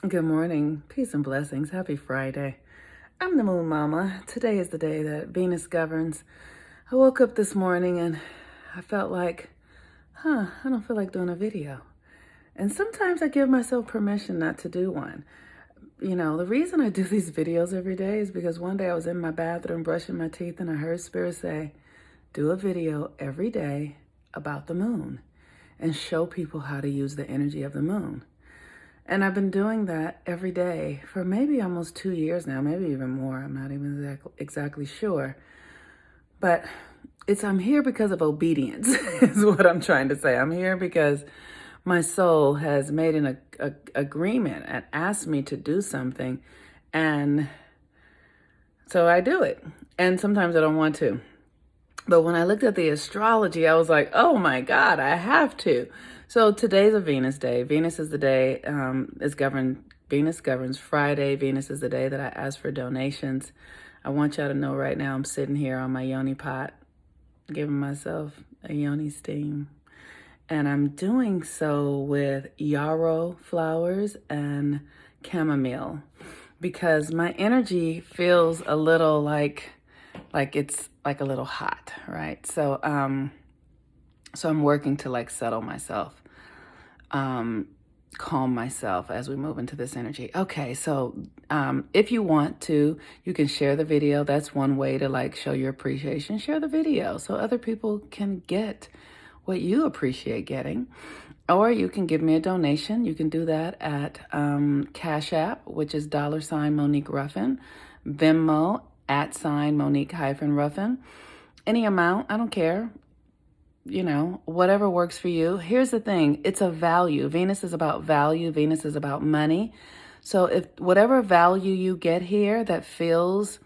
Good morning. Peace and blessings. Happy Friday. I'm the Moon Mama. Today is the day that Venus governs. I woke up this morning and I felt like, I don't feel like doing a video. And sometimes I give myself permission not to do one. You know, the reason I do these videos every day is because one day I was in my bathroom brushing my teeth and I heard Spirit say, do a video every day about the moon and show people how to use the energy of the moon. And I've been doing that every day for maybe almost 2 years now, maybe even more. I'm not even exactly sure. But I'm here because of obedience, is what I'm trying to say. I'm here because my soul has made an agreement and asked me to do something. And so I do it. And sometimes I don't want to. But when I looked at the astrology, I was like, oh my God, I have to. So today's a Venus day. Venus is the day, Venus governs Friday. Venus is the day that I ask for donations. I want y'all to know right now I'm sitting here on my yoni pot, giving myself a yoni steam. And I'm doing so with yarrow flowers and chamomile because my energy feels a little like it's like a little hot, right? So I'm working to like settle myself, calm myself as we move into this energy. Okay, so if you want to, you can share the video. That's one way to like show your appreciation. Share the video so other people can get what you appreciate getting. Or you can give me a donation. You can do that at Cash App, which is $ Monique Ruffin, Venmo @ Monique-Ruffin. Any amount, I don't care. You know, whatever works for you. Here's the thing. It's a value. Venus is about value. Venus is about money. So if whatever value you get here that feels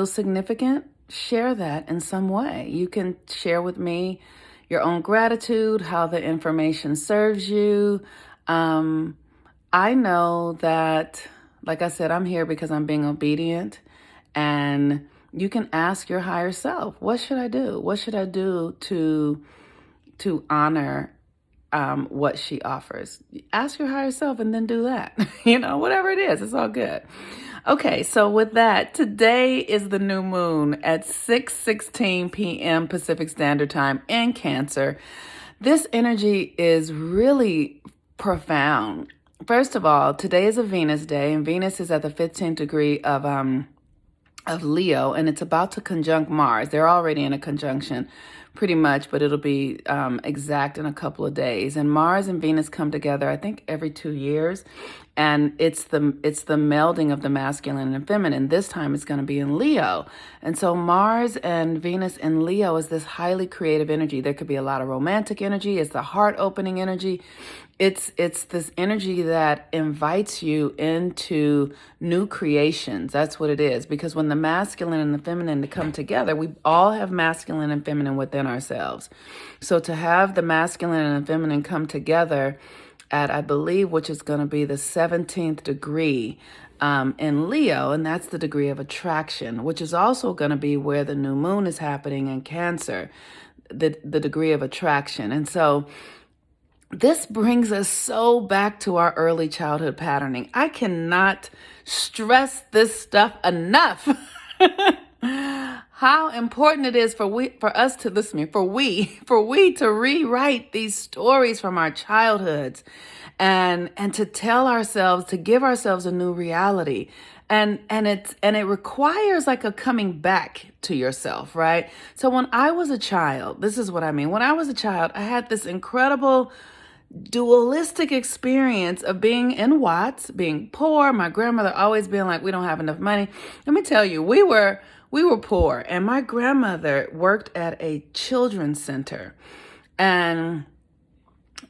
significant, share that in some way. You can share with me your own gratitude, how the information serves you. I know that, like I said, I'm here because I'm being obedient, and you can ask your higher self, what should I do? What should I do to honor what she offers? Ask your higher self and then do that. Whatever it is, it's all good. Okay, so with that, today is the new moon at 6:16 p.m. Pacific Standard Time in Cancer. This energy is really profound. First of all, today is a Venus day, and Venus is at the 15th degree of Leo, and it's about to conjunct Mars. They're already in a conjunction pretty much, but it'll be exact in a couple of days. And Mars and Venus come together, I think, every 2 years. And it's the melding of the masculine and feminine. This time it's going to be in Leo. And so Mars and Venus in Leo is this highly creative energy. There could be a lot of romantic energy. It's the heart opening energy. It's this energy that invites you into new creations. That's what it is. Because when the masculine and the feminine come together, we all have masculine and feminine within ourselves. So to have the masculine and the feminine come together at, I believe, which is going to be the 17th degree in Leo, and that's the degree of attraction, which is also going to be where the new moon is happening in Cancer, the degree of attraction. And so this brings us so back to our early childhood patterning. I cannot stress this stuff enough. How important it is for we to rewrite these stories from our childhoods and to tell ourselves, to give ourselves a new reality. And it requires like a coming back to yourself, right? So when I was a child, this is what I mean. When I was a child, I had this incredible dualistic experience of being in Watts, being poor, my grandmother always being like, we don't have enough money. Let me tell you, we were poor, and my grandmother worked at a children's center. And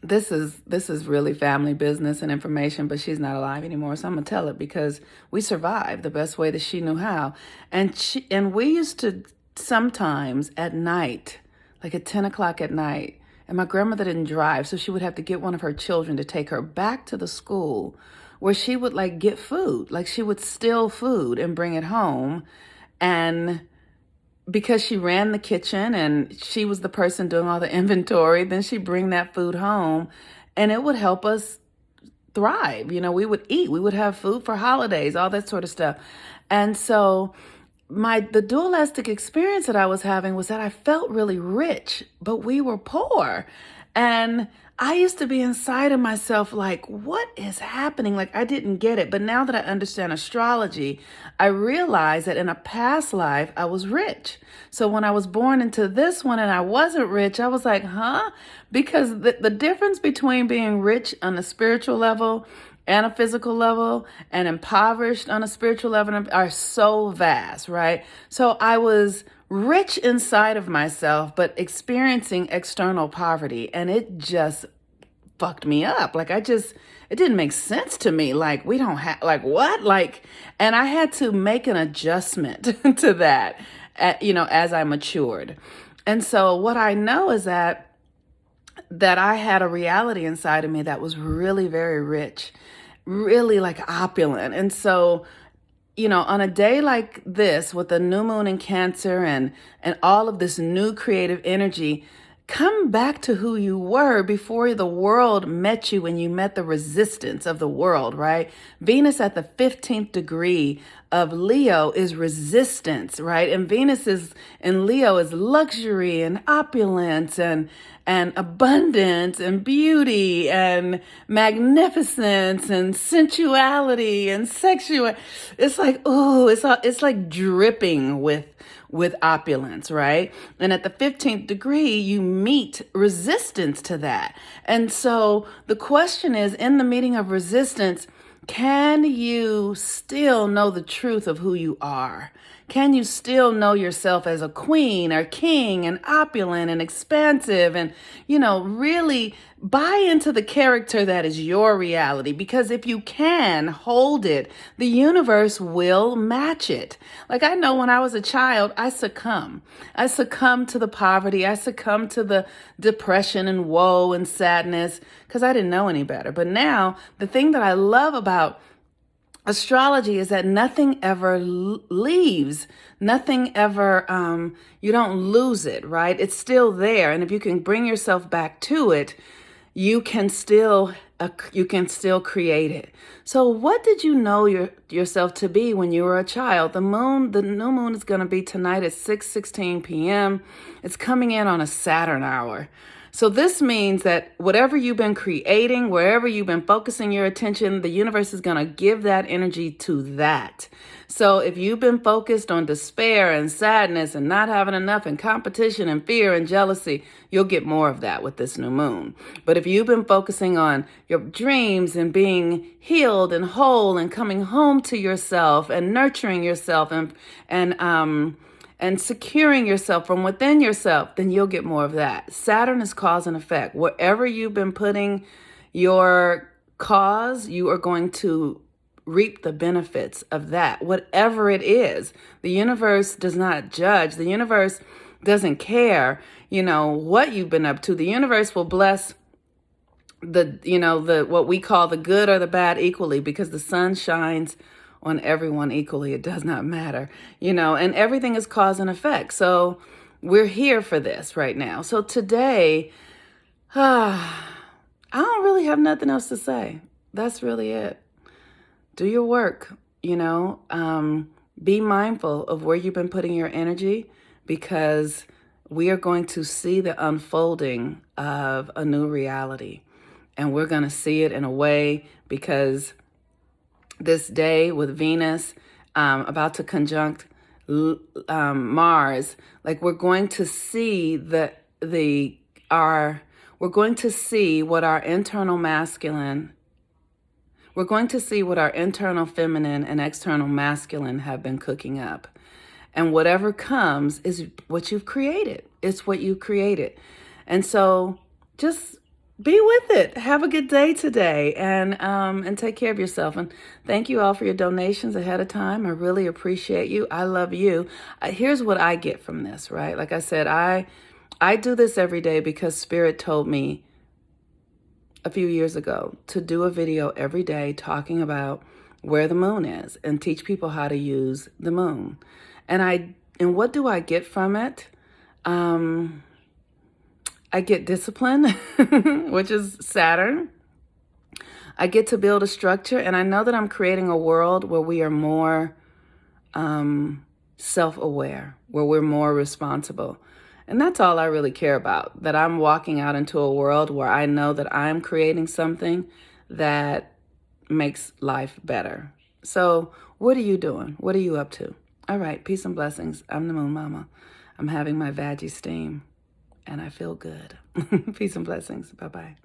this is really family business and information, but she's not alive anymore, so I'm gonna tell it because we survived the best way that she knew how. And we used to sometimes at night, like at 10 o'clock at night, and my grandmother didn't drive, so she would have to get one of her children to take her back to the school where she would like get food. Like she would steal food and bring it home and because she ran the kitchen and she was the person doing all the inventory, then she'd bring that food home and it would help us thrive. We would eat, we would have food for holidays, all that sort of stuff. And so the dualistic experience that I was having was that I felt really rich, but we were poor. And I used to be inside of myself like, what is happening? Like, I didn't get it. But now that I understand astrology, I realize that in a past life, I was rich. So when I was born into this one and I wasn't rich, I was like, huh? Because the difference between being rich on a spiritual level and a physical level and impoverished on a spiritual level are so vast, right? So I was rich inside of myself, but experiencing external poverty, and it just fucked me up. It didn't make sense to me. Like, we don't have, like, what? Like, and I had to make an adjustment to that, as I matured. And so what I know is that I had a reality inside of me that was really very rich, really like opulent. And so, on a day like this with the new moon in Cancer and all of this new creative energy, come back to who you were before the world met you, when you met the resistance of the world, right? Venus at the 15th degree of Leo is resistance, right? And Venus is in Leo is luxury and opulence and abundance and beauty and magnificence and sensuality and sexual. It's like, oh, it's like dripping with opulence, right? And at the 15th degree, you meet resistance to that. And so the question is, in the meeting of resistance, can you still know the truth of who you are? Can you still know yourself as a queen or king and opulent and expansive and, really buy into the character that is your reality? Because if you can hold it, the universe will match it. Like, I know when I was a child, I succumbed. I succumbed to the poverty. I succumbed to the depression and woe and sadness because I didn't know any better. But now, the thing that I love about astrology is that nothing ever leaves. Nothing ever, you don't lose it, right? It's still there. And if you can bring yourself back to it, you can still create it. So what did you know yourself to be when you were a child? The new moon is going to be tonight at 6:16 p.m. It's coming in on a Saturn hour. So this means that whatever you've been creating, wherever you've been focusing your attention, the universe is going to give that energy to that. So if you've been focused on despair and sadness and not having enough and competition and fear and jealousy, you'll get more of that with this new moon. But if you've been focusing on your dreams and being healed and whole and coming home to yourself and nurturing yourself and securing yourself from within yourself, then you'll get more of that. Saturn is cause and effect. Wherever you've been putting your cause, you are going to reap the benefits of that, whatever it is. The universe does not judge. The universe doesn't care, what you've been up to. The universe will bless the what we call the good or the bad equally, because the sun shines on everyone equally. It does not matter, and everything is cause and effect. So we're here for this right now. So today, I don't really have nothing else to say. That's really it. Do your work, be mindful of where you've been putting your energy, because we are going to see the unfolding of a new reality. And we're going to see it in a way, because this day with Venus about to conjunct Mars, like, we're going to see we're going to see what our internal masculine, we're going to see what our internal feminine and external masculine have been cooking up. And whatever comes is what you've created. It's what you created. And so just be with it. Have a good day today, and take care of yourself. And thank you all for your donations ahead of time. I really appreciate you. I love you. Here's what I get from this, right? Like I said, I do this every day because Spirit told me a few years ago to do a video every day talking about where the moon is and teach people how to use the moon. And And what do I get from it? I get discipline, which is Saturn. I get to build a structure, and I know that I'm creating a world where we are more self-aware, where we're more responsible. And that's all I really care about, that I'm walking out into a world where I know that I'm creating something that makes life better. So what are you doing? What are you up to? All right, peace and blessings. I'm the Moon Mama. I'm having my Veggie steam, and I feel good. Peace and blessings. Bye-bye.